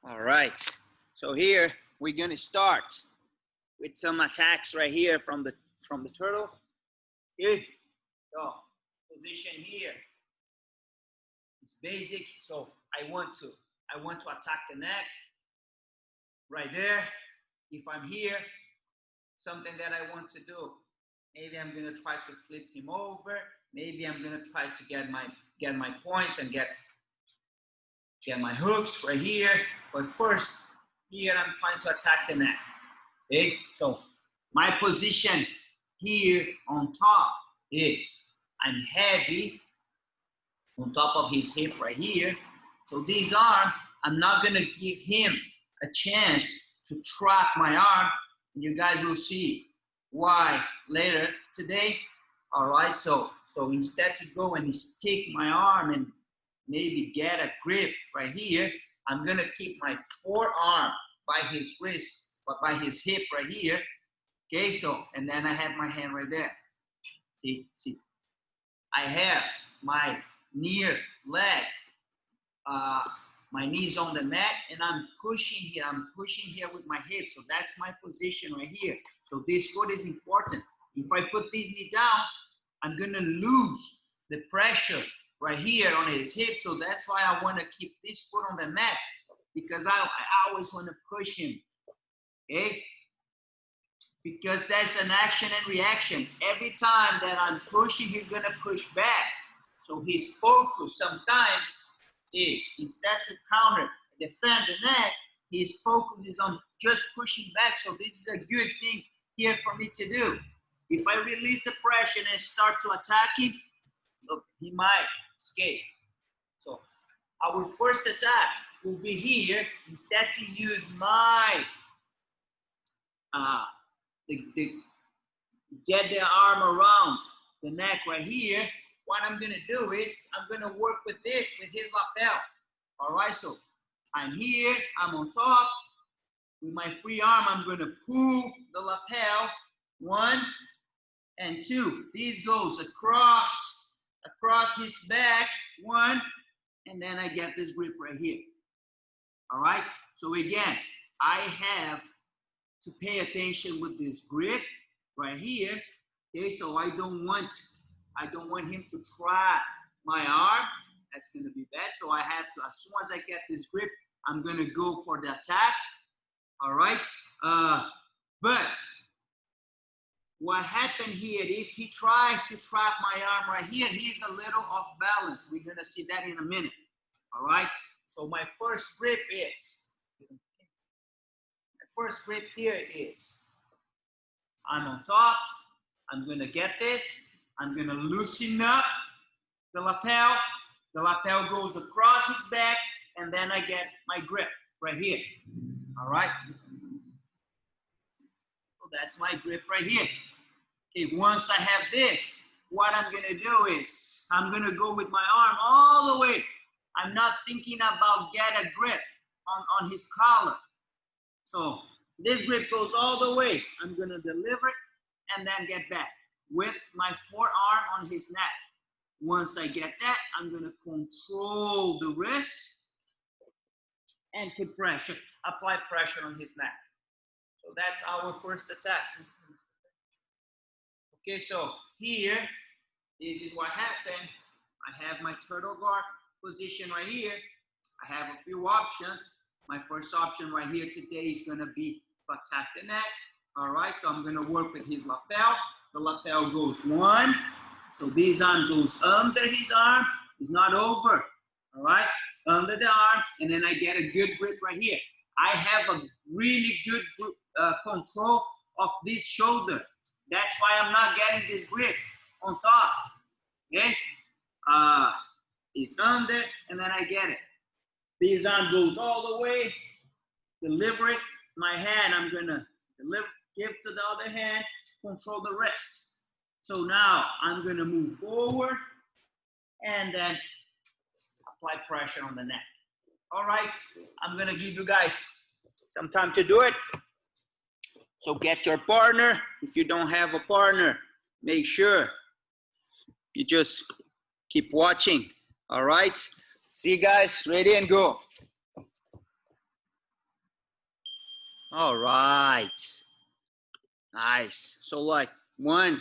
All right, so here we're gonna start with some attacks right here from the turtle. Okay, so position here is basic. So I want to attack the neck right there. If I'm here, something that I want to do, maybe I'm gonna try to flip him over. Maybe I'm gonna try to get my points and get my hooks right here. But first, here I'm trying to attack the neck. Okay, so my position here on top is I'm heavy on top of his hip right here. So this arm, I'm not gonna give him a chance to trap my arm. And you guys will see why later today. All right, so instead to go and stick my arm and maybe get a grip right here, I'm gonna keep my forearm by his wrist, but by his hip right here. Okay, so, and then I have my hand right there. See, I have my near leg, my knees on the mat, and I'm pushing here with my hip. So that's my position right here. So this foot is important. If I put this knee down, I'm gonna lose the pressure right here on his hip. So that's why I wanna keep this foot on the mat, because I always wanna push him, okay? Because that's an action and reaction. Every time that I'm pushing, he's gonna push back. So his focus sometimes is, instead to counter, defend the neck, his focus is on just pushing back. So this is a good thing here for me to do. If I release the pressure and start to attack him, so he might escape. So our first attack will be here. Instead to use my, get the arm around the neck right here, what I'm gonna do is I'm gonna work with his lapel. All right, so I'm here, I'm on top. With my free arm, I'm gonna pull the lapel, 1 and 2. This goes across his back, 1, and then I get this grip right here. All right, so again, I have to pay attention with this grip right here. Okay, so I don't want him to trap my arm. That's gonna be bad. So I have to, as soon as I get this grip, I'm gonna go for the attack. All right, but what happened here, if he tries to trap my arm right here, he's a little off balance. We're gonna see that in a minute. All right, so my first grip here is, I'm on top, I'm gonna get this, I'm gonna loosen up the lapel goes across his back, and then I get my grip right here. All right, so that's my grip right here. Okay, once I have this, what I'm gonna do is, I'm gonna go with my arm all the way. I'm not thinking about get a grip on his collar. So this grip goes all the way. I'm gonna deliver it and then get back with my forearm on his neck. Once I get that, I'm gonna control the wrist and put pressure, apply pressure on his neck. So that's our first attack. Okay, so here, this is what happened. I have my turtle guard position right here. I have a few options. My first option right here today is gonna be to attack the neck. All right, so I'm gonna work with his lapel. The lapel goes 1. So this arm goes under his arm. It's not over, all right? Under the arm, and then I get a good grip right here. I have a really good control of this shoulder. That's why I'm not getting this grip on top, okay? It's under, and then I get it. This arm goes all the way, deliver it. My hand, I'm gonna give to the other hand, control the wrist. So now I'm gonna move forward and then apply pressure on the neck. All right, I'm gonna give you guys some time to do it. So get your partner. If you don't have a partner, make sure you just keep watching. All right, see you guys, ready and go. All right. Nice. So like one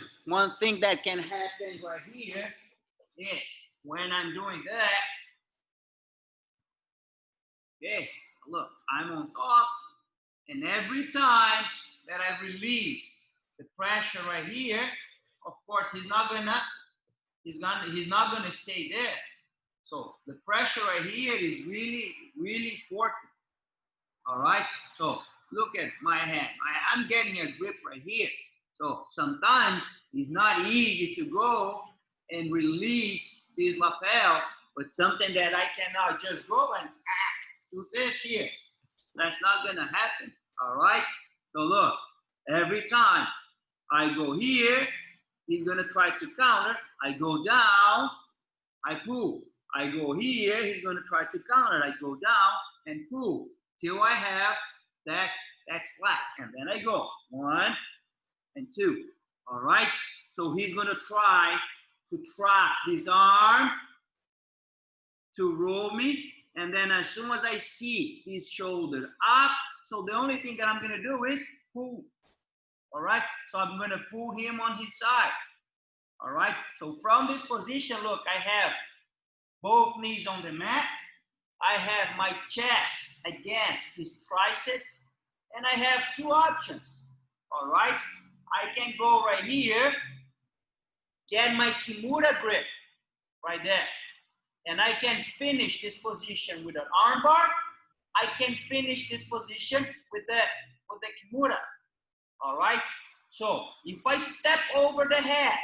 thing that can happen right here is when I'm doing that, okay, look, I'm on top, and every time that I release the pressure right here, of course he's not gonna stay there. So the pressure right here is really, really important. All right. So look at my hand. I'm getting a grip right here. So sometimes it's not easy to go and release this lapel, but something that I cannot just go and do this here. That's not gonna happen. All right. So look, every time I go here, he's gonna try to counter. I go down, I pull. I go here, he's gonna try to counter. I go down and pull till I have that slack. And then I go 1 and 2. All right. So he's gonna try to trap this arm to roll me. And then as soon as I see his shoulder up, so the only thing that I'm gonna do is pull. All right. So I'm gonna pull him on his side. All right. So from this position, look, I have both knees on the mat. I have my chest against his triceps, and I have two options. All right. I can go right here, get my kimura grip right there, and I can finish this position with an arm bar. I can finish this position with the kimura. All right. So if I step over the head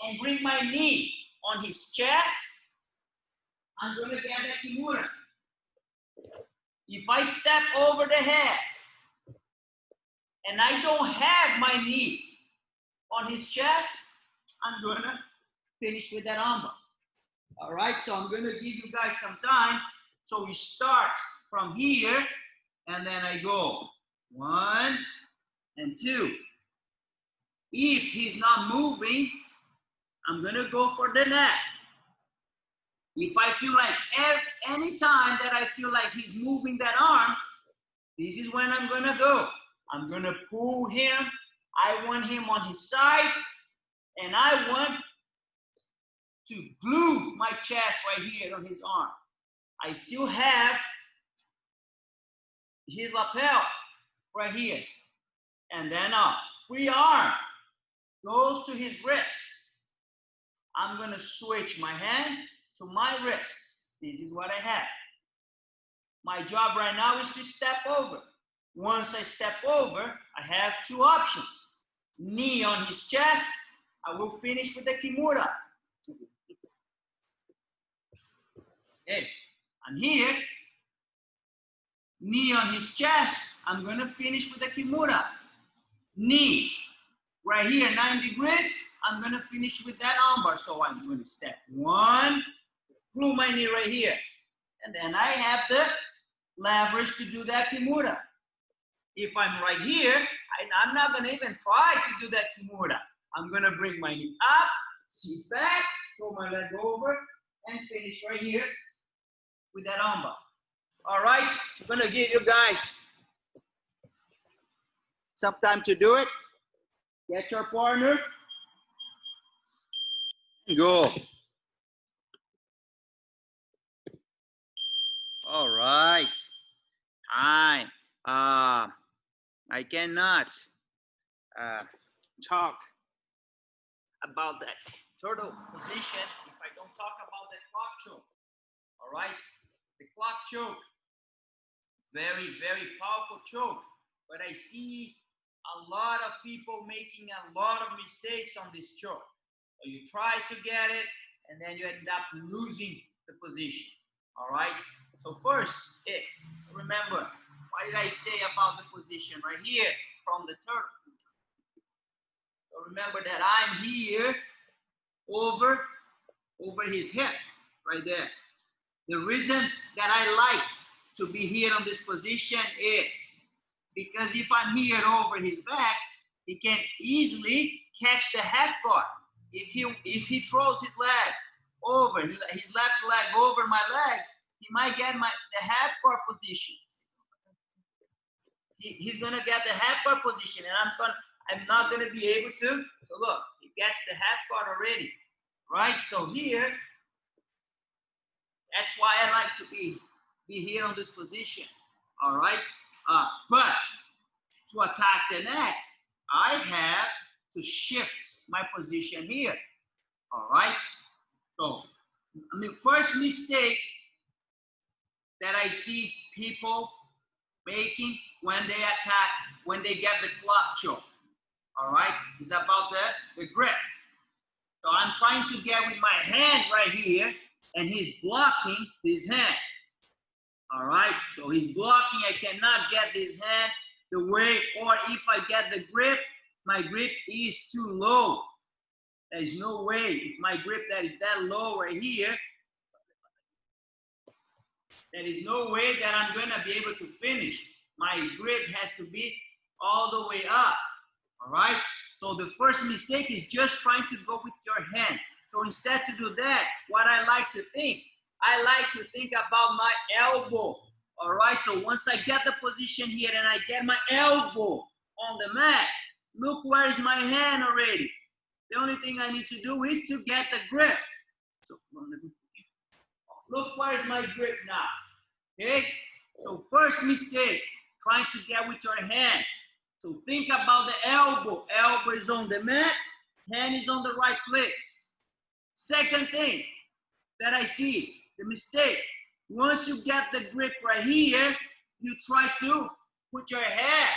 and bring my knee on his chest, I'm going to get a kimura. If I step over the head and I don't have my knee on his chest, I'm going to finish with that armbar. All right, so I'm going to give you guys some time. So we start from here, and then I go 1 and 2. If he's not moving, I'm going to go for the neck. If I feel like any time that I feel like he's moving that arm, this is when I'm gonna go. I'm gonna pull him. I want him on his side, and I want to glue my chest right here on his arm. I still have his lapel right here. And then a free arm goes to his wrist. I'm gonna switch my hand to my wrist. This is what I have. My job right now is to step over. Once I step over, I have two options. Knee on his chest, I will finish with the kimura. Hey, I'm here. Knee on his chest, I'm gonna finish with the kimura. Knee, right here, 9 degrees, I'm gonna finish with that armbar. So I'm gonna step 1, glue my knee right here. And then I have the leverage to do that kimura. If I'm right here, I'm not gonna even try to do that kimura. I'm gonna bring my knee up, sit back, throw my leg over, and finish right here with that armbar. All right, I'm gonna give you guys some time to do it. Get your partner, and go. All right, time. I cannot talk about that turtle position if I don't talk about that clock choke. All right, the clock choke, very, very powerful choke, but I see a lot of people making a lot of mistakes on this choke. So you try to get it, and then you end up losing the position. All right. So first is, remember, what did I say about the position right here from the turtle? So remember that I'm here over his hip, right there. The reason that I like to be here on this position is because if I'm here over his back, he can easily catch the half guard. If he throws his leg over, his left leg over my leg, he might get the half guard position. he's gonna get the half guard position, and I'm not gonna be able to. So look, he gets the half guard already, right? So here, that's why I like to be here on this position, all right? But to attack the neck, I have to shift my position here, all right? So the first mistake that I see people making when they attack, when they get the clock choke, all right, is about the grip. So I'm trying to get with my hand right here, and he's blocking his hand, all right? So he's blocking, I cannot get his hand the way, or if I get the grip, my grip is too low. There's no way, if my grip that is that low right here, there is no way that I'm gonna be able to finish. My grip has to be all the way up, all right? So the first mistake is just trying to go with your hand. So instead to do that, what I like to think about my elbow, all right? So once I get the position here and I get my elbow on the mat, look where's my hand already. The only thing I need to do is to get the grip. So look where's my grip now, okay? So first mistake, trying to get with your hand. So think about the elbow. Elbow is on the mat, hand is on the right place. Second thing that I see, the mistake, once you get the grip right here, you try to put your head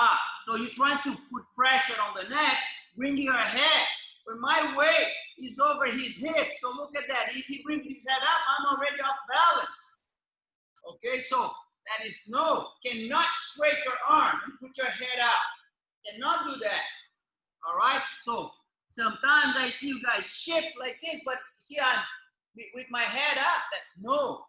up. So you're trying to put pressure on the neck, bring your head, but my weight is over his hip. So look at that. If he brings his head up, I'm already off balance. Okay, so that is no, cannot straight your arm and put your head up. Cannot do that. All right, so sometimes I see you guys shift like this, but see, I'm with my head up. No.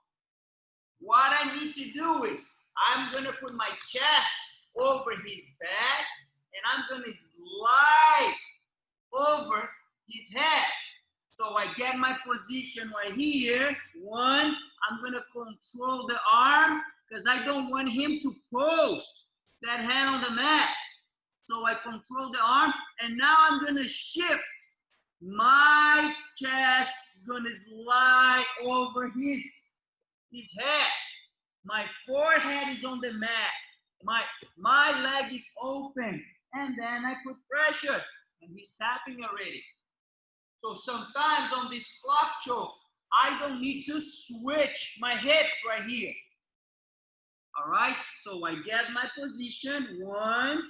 What I need to do is I'm gonna put my chest over his back, and I'm gonna slide over his head. So I get my position right here. One, I'm gonna control the arm because I don't want him to post that hand on the mat. So I control the arm, and now I'm gonna shift. My chest is gonna slide over his head. My forehead is on the mat. My leg is open, and then I put pressure, and he's tapping already. So sometimes on this clock choke, I don't need to switch my hips right here. All right, so I get my position. One,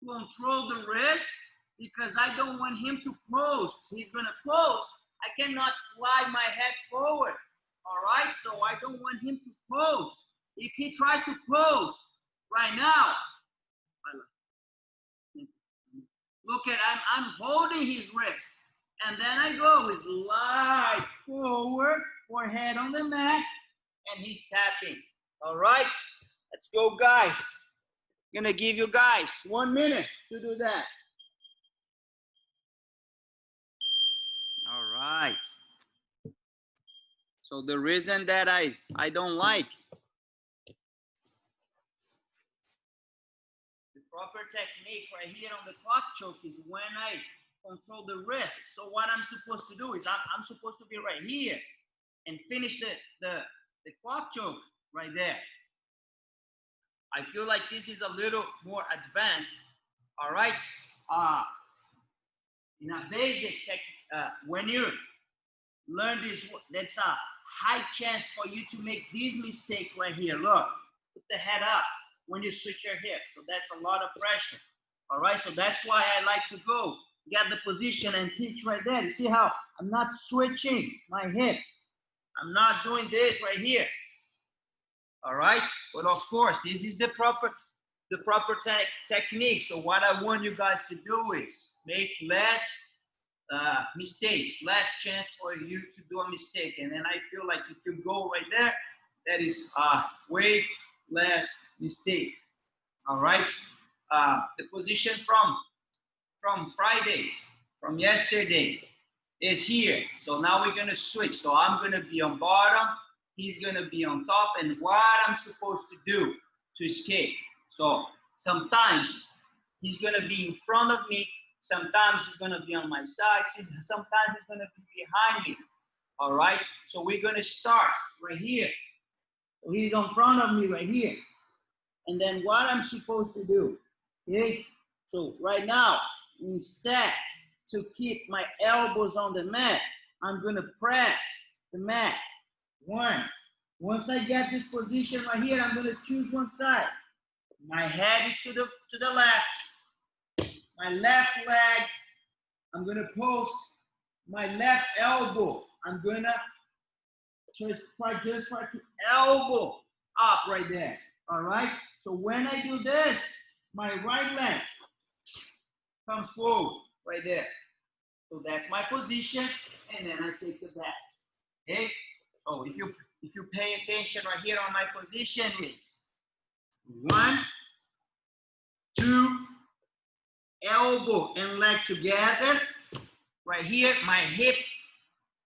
control the wrist, because I don't want him to post. He's gonna post. I cannot slide my head forward. All right, so I don't want him to post. If he tries to post right now, look at, I'm holding his wrist. And then I go, slide forward, forehead on the mat, and he's tapping. All right, let's go, guys. I'm gonna give you guys 1 minute to do that. All right. So the reason that I don't like the proper technique right here on the clock choke is when I control the wrist. So what I'm supposed to do is I'm supposed to be right here and finish the clock choke right there. I feel like this is a little more advanced. All right. In a basic technique, when you learn this, that's a high chance for you to make this mistake right here. Look, put the head up when you switch your hip. So that's a lot of pressure. All right. So that's why I like to go get the position and teach right there. You see how I'm not switching my hips. I'm not doing this right here. All right. But of course, this is the proper technique. So what I want you guys to do is make less mistakes, less chance for you to do a mistake. And then I feel like if you go right there, that is way less mistakes. All right. The position from Friday, from yesterday, is here. So now we're gonna switch. So I'm gonna be on bottom, he's gonna be on top, and what I'm supposed to do to escape. So sometimes he's gonna be in front of me, sometimes he's gonna be on my side, sometimes he's gonna be behind me. All right, so we're gonna start right here. So he's in front of me right here. And then what I'm supposed to do, okay? So right now, instead to keep my elbows on the mat, I'm gonna press the mat. One. Once I get this position right here, I'm gonna choose one side. My head is to the left. My left leg, I'm gonna post my left elbow. I'm gonna just try to elbow up right there. All right. So when I do this, my right leg comes forward right there. So that's my position, and then I take the back. Okay. Oh, if you pay attention right here on my position is 1, 2, elbow and leg together. Right here, my hips,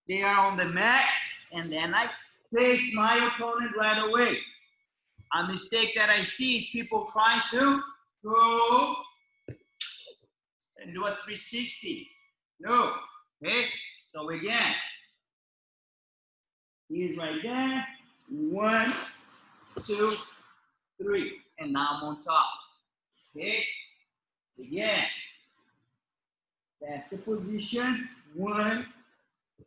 they are on the mat, and then I face my opponent right away. A mistake that I see is people trying to go and do a 360. No, okay? So again, he's right there. 1, 2, 3, and now I'm on top. Okay? Again, that's the position. 1,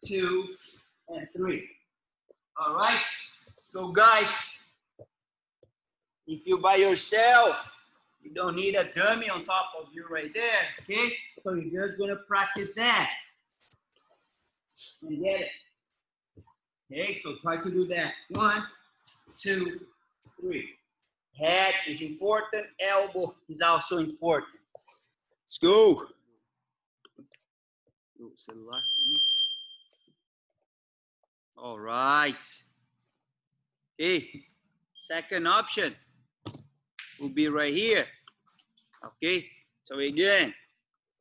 2, and 3. All right, let's go, guys. If you're by yourself, you don't need a dummy on top of you right there, okay? So you're just gonna practice that and get it. Okay, so try to do that. 1, 2, 3. Head is important, elbow is also important. Let's go. All right. Okay, second option will be right here. Okay, so again,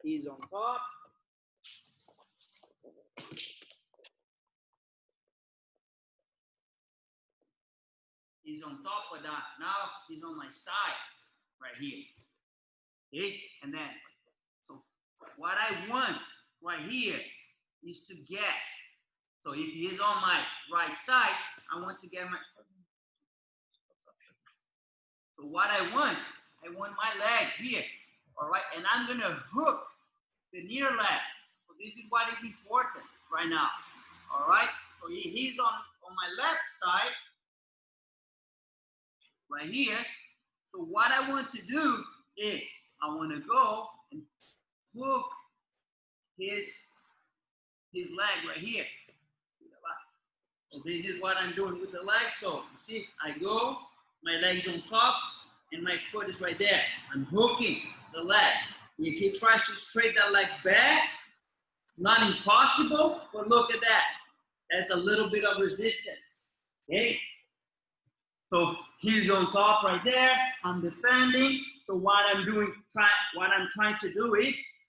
he's on top. He's on top of that. Now he's on my side right here. Okay, and then, so what I want right here is to get. So if he is on my right side, I want to get my. So what I want my leg here, all right? And I'm gonna hook the near leg. So this is what is important right now, all right? So he's on my left side, right here. So what I want to do is I want to go and hook his leg right here. So this is what I'm doing with the leg. So you see, I go, my leg's on top, and my foot is right there. I'm hooking the leg. If he tries to straight that leg back, it's not impossible, but look at that. That's a little bit of resistance. Okay? So he's on top right there. I'm defending. So what I'm doing, what I'm trying to do is,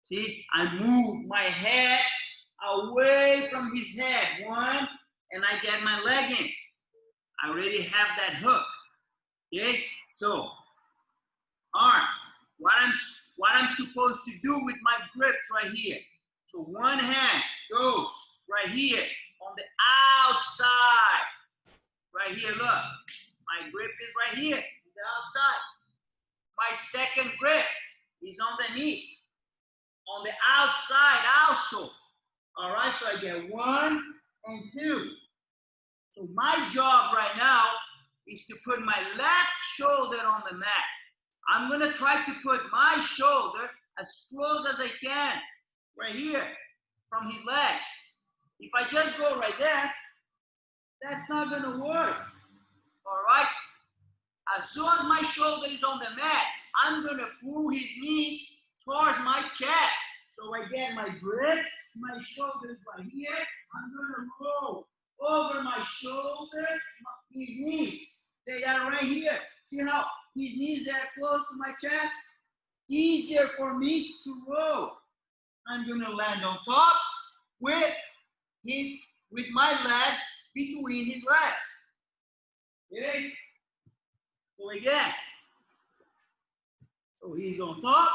see, I move my head away from his head. 1, and I get my leg in. I already have that hook. Okay? So arms. What I'm supposed to do with my grips right here. So one hand goes right here on the outside. Right here, look. My grip is right here on the outside. My second grip is on the knee. On the outside also. All right, so I get 1 and 2. So my job right now is to put my left shoulder on the mat. I'm gonna try to put my shoulder as close as I can, right here, from his legs. If I just go right there, that's not gonna work, all right? As soon as my shoulder is on the mat, I'm gonna pull his knees towards my chest. So I get my grips, my shoulders right here. I'm gonna roll over my shoulder, his knees. They are right here. See how his knees are close to my chest? Easier for me to roll. I'm gonna land on top with my leg between his legs. Okay? So again, so he's on top.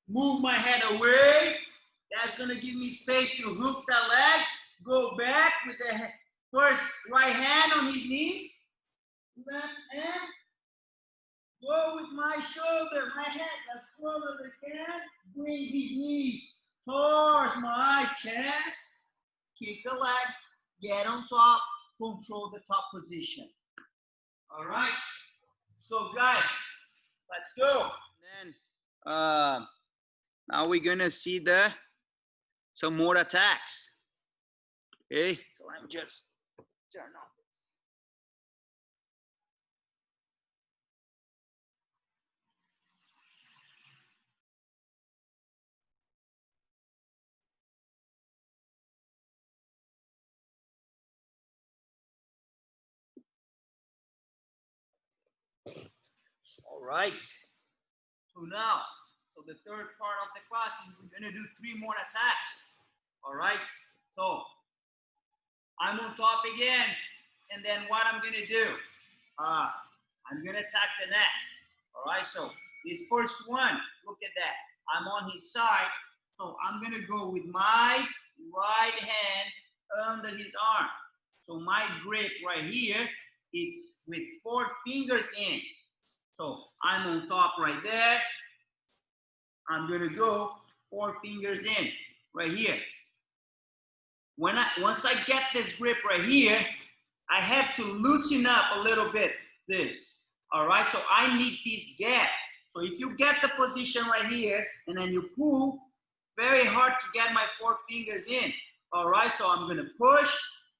Move my head away. That's gonna give me space to hook the leg. Go back with the first right hand on his knee. Left hand. Go with my shoulder, my head as slow as I can. Bring his knees towards my chest. Kick the leg. Get on top. Control the top position. All right. So guys, let's go. Then now we're gonna see some more attacks. Okay. So let me just turn on. All right. So now, so the third part of the class is we're gonna do 3 more attacks. All right. So I'm on top again, and then what I'm gonna do? I'm gonna attack the neck. All right. So this first one, look at that. I'm on his side, so I'm gonna go with my right hand under his arm. So my grip right here, it's with 4 fingers in. So I'm on top right there. I'm gonna go 4 fingers in right here. Once I get this grip right here, I have to loosen up a little bit this. All right, so I need this gap. So if you get the position right here and then you pull, very hard to get my 4 fingers in. All right, so I'm gonna push,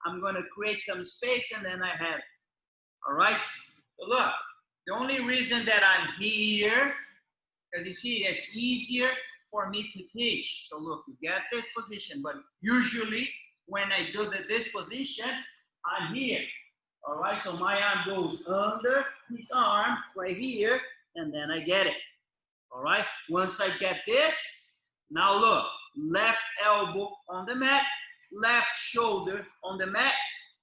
I'm gonna create some space, and then I have it. All right, so look, the only reason that I'm here, because you see, it's easier for me to teach. So look, you get this position, but usually when I do this position, I'm here. All right, so my arm goes under his arm right here, and then I get it. All right, once I get this, now look, left elbow on the mat, left shoulder on the mat,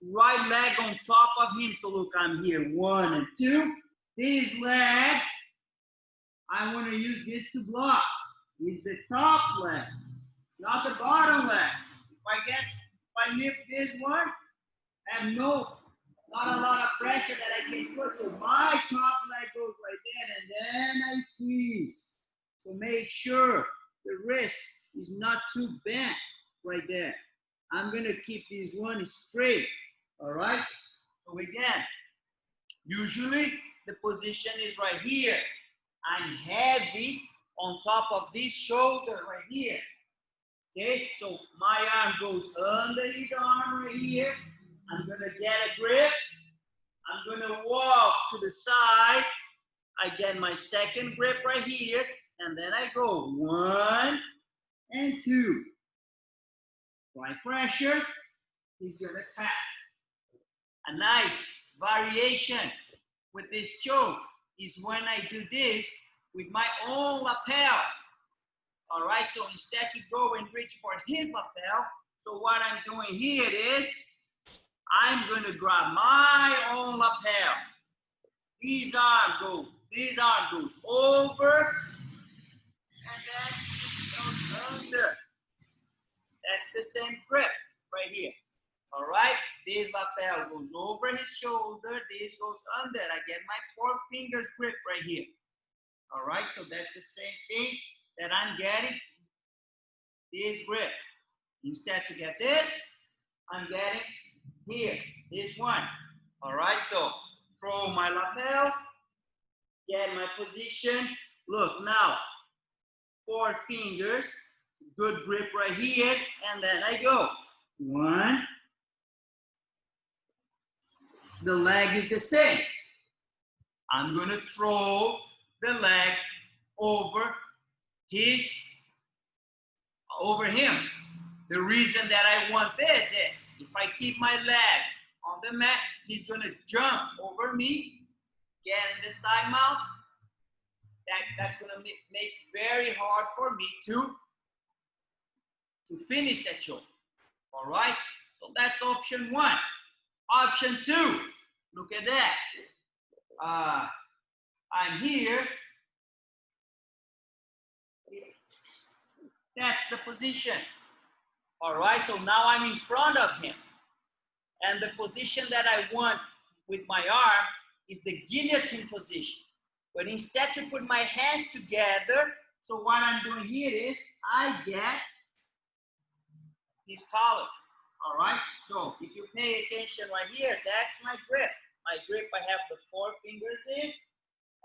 right leg on top of him. So look, I'm here, 1 and 2. This leg, I want to use this to block. It's the top leg, not the bottom leg. If I lift this one, I have not a lot of pressure that I can put. So my top leg goes right there, and then I squeeze. So make sure the wrist is not too bent right there. I'm gonna keep this one straight. All right. So again, usually the position is right here. I'm heavy on top of this shoulder right here. Okay, so my arm goes under his arm right here. I'm gonna get a grip. I'm gonna walk to the side. I get my second grip right here, and then I go 1 and 2. Apply pressure. He's gonna tap. A nice variation with this choke is when I do this with my own lapel. All right, so instead to go and reach for his lapel, so what I'm doing here is I'm going to grab my own lapel. This arm goes over, and then it goes under. That's the same grip right here. All right, this lapel goes over his shoulder, this goes under. I get my 4 fingers grip right here. All right, so that's the same thing that I'm getting this grip. Instead to get this, I'm getting here, this one. All right, so throw my lapel, get my position. Look now, 4 fingers, good grip right here, and then I go. 1. The leg is the same. I'm gonna throw the leg over him. The reason that I want this is if I keep my leg on the mat, he's gonna jump over me, get in the side mount. That's gonna make very hard for me to finish that choke. All right, so that's option 1. Option 2, look at that. I'm here. That's the position. All right, so now I'm in front of him. And the position that I want with my arm is the guillotine position. But instead to put my hands together, so what I'm doing here is I get his collar. All right, so if you pay attention right here, that's my grip. My grip, I have the 4 fingers in,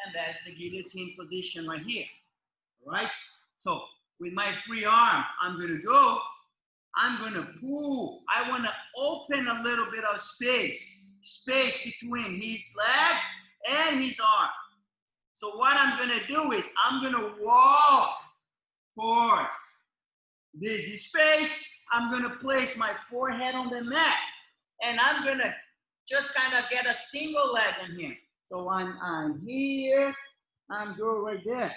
and that's the guillotine position right here. All right, so with my free arm, I'm gonna pull. I wanna open a little bit of space between his leg and his arm. So what I'm gonna do is I'm gonna walk towards this space. I'm gonna place my forehead on the mat, and I'm gonna just kind of get a single leg in here. So I'm here, I'm going right there.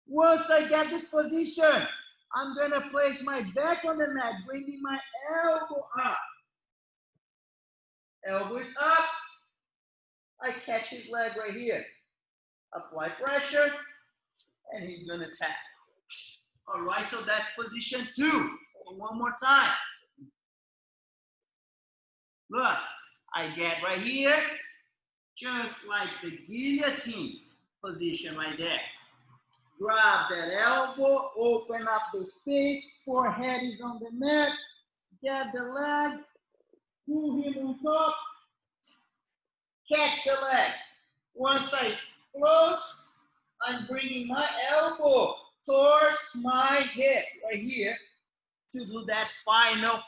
Once I get this position, I'm gonna place my back on the mat, bringing my elbow up. Elbow is up. I catch his leg right here. Apply pressure, and he's gonna tap. All right, so that's position 2. One more time. Look, I get right here, just like the guillotine position right there. Grab that elbow, open up the face, forehead is on the mat, get the leg, pull him on top, catch the leg. Once I close, I'm bringing my elbow towards my hip right here to do that final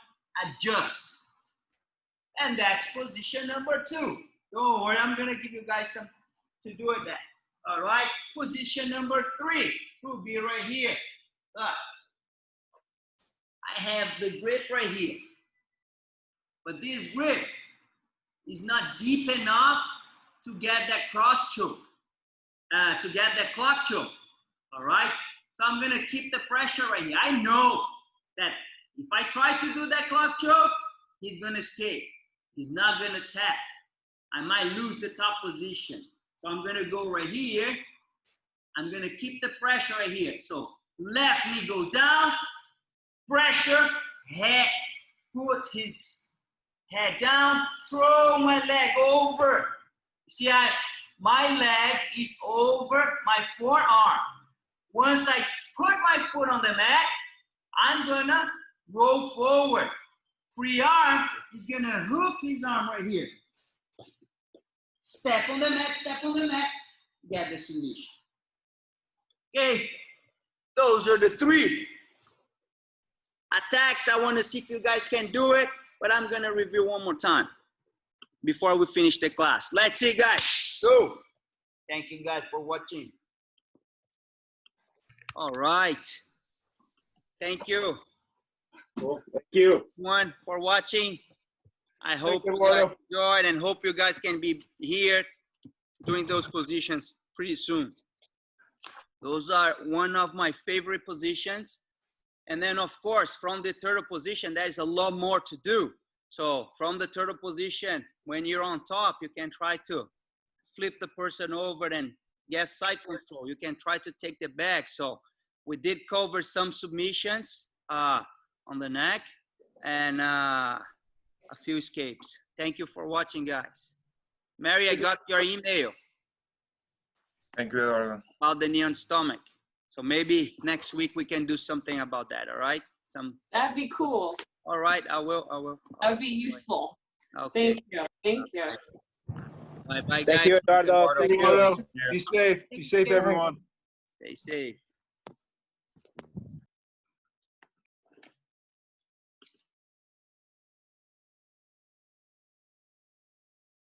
adjust. And that's position number 2. Don't worry, I'm gonna give you guys some to do it that. All right, position number 3 will be right here. Look, I have the grip right here, but this grip is not deep enough to get that cross choke, to get that clock choke. All right, so I'm gonna keep the pressure right here. I know that if I try to do that clock choke, he's gonna escape. He's not gonna tap. I might lose the top position. So I'm gonna go right here. I'm gonna keep the pressure right here. So left knee goes down, pressure, head, put his head down, throw my leg over. See, my leg is over my forearm. Once I put my foot on the mat, I'm gonna roll forward. Free arm is gonna hook his arm right here. Step on the mat, get the submission. Okay, those are the 3 attacks. I want to see if you guys can do it, but I'm gonna review one more time before we finish the class. Let's see, guys. Go. Thank you guys for watching. All right. Thank you. Cool. Thank you. Everyone for watching. I hope you guys enjoyed and hope you guys can be here doing those positions pretty soon. Those are one of my favorite positions. And then of course, from the turtle position, there is a lot more to do. So from the turtle position, when you're on top, you can try to flip the person over and get side control. You can try to take the back. So we did cover some submissions on the neck and a few escapes. Thank you for watching, guys. Mary, I got your email. Thank you, Eduardo. About the knee on stomach. So maybe next week we can do something about that, all right? That'd be cool. All right, I will. That would be useful. Okay. Thank you. Bye-bye, guys. Thank you, Eduardo. Thank you. Be safe. Be safe, everyone. Stay safe.